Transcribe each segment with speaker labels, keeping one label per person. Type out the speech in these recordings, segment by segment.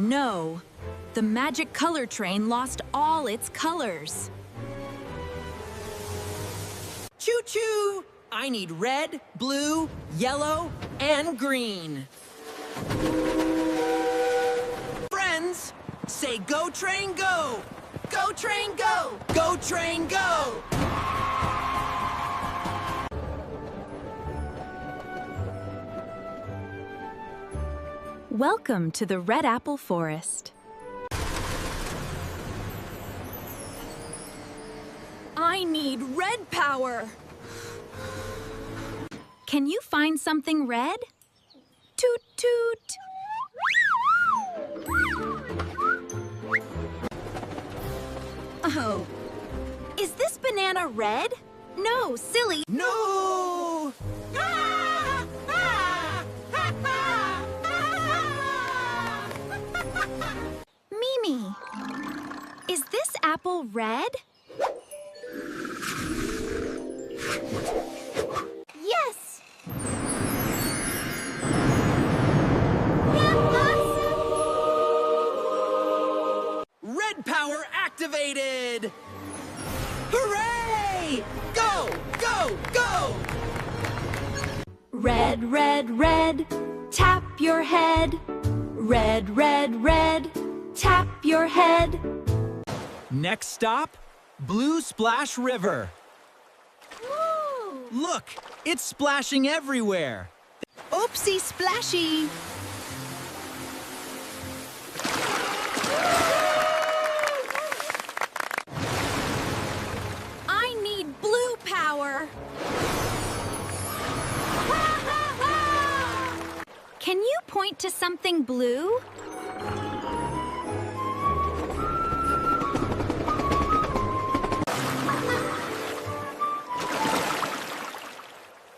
Speaker 1: no! The magic color train lost all its colors.
Speaker 2: Choo-choo! I need red, blue, yellow, and green. Friends, say go train go! Go train go! Go train go!
Speaker 1: Welcome to the Red Apple Forest. I need red power! Can you find something red? Toot toot! Oh, is this banana red? No, silly!
Speaker 2: No!
Speaker 1: Mimi, is this apple red? Yes!
Speaker 2: Red power activated! Hooray! Go! Go! Go!
Speaker 1: Red, red, red, tap your head. Red, red, red, tap your head.
Speaker 2: Next stop, Blue Splash River.
Speaker 1: Woo!
Speaker 2: Look, it's splashing everywhere.
Speaker 1: Oopsie splashy! I need blue power! Can you point to something blue?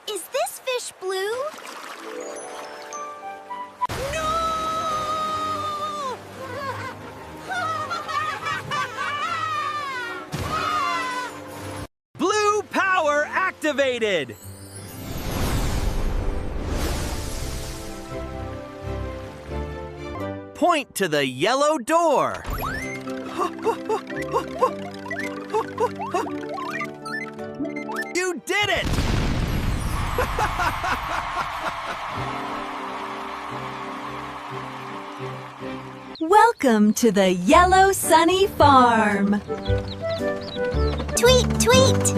Speaker 1: Is this fish blue?
Speaker 2: No! Blue power activated! Point to the yellow door. You did it!
Speaker 1: Welcome to the Yellow Sunny Farm.
Speaker 3: Tweet, tweet!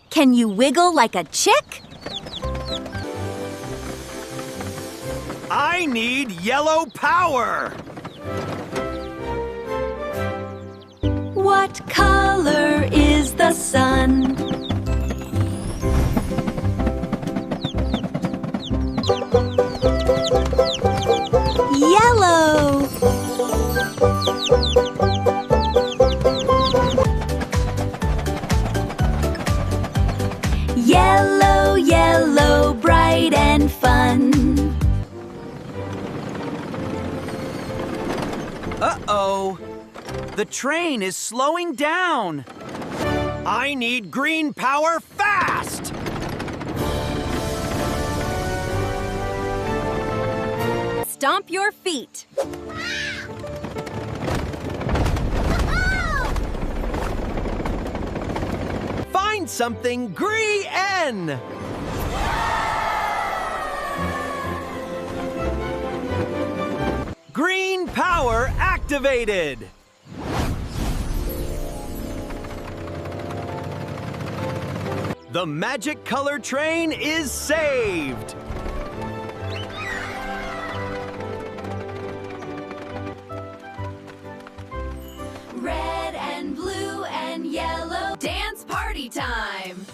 Speaker 1: Can you wiggle like a chick?
Speaker 2: I need yellow power!
Speaker 1: What color is the sun? Yellow! Yellow, yellow, bright and fun.
Speaker 2: Uh-oh. The train is slowing down. I need green power fast!
Speaker 1: Stomp your feet.
Speaker 2: Find something green! Green power activated! The magic color train is saved!
Speaker 1: Red and blue and yellow, dance party time!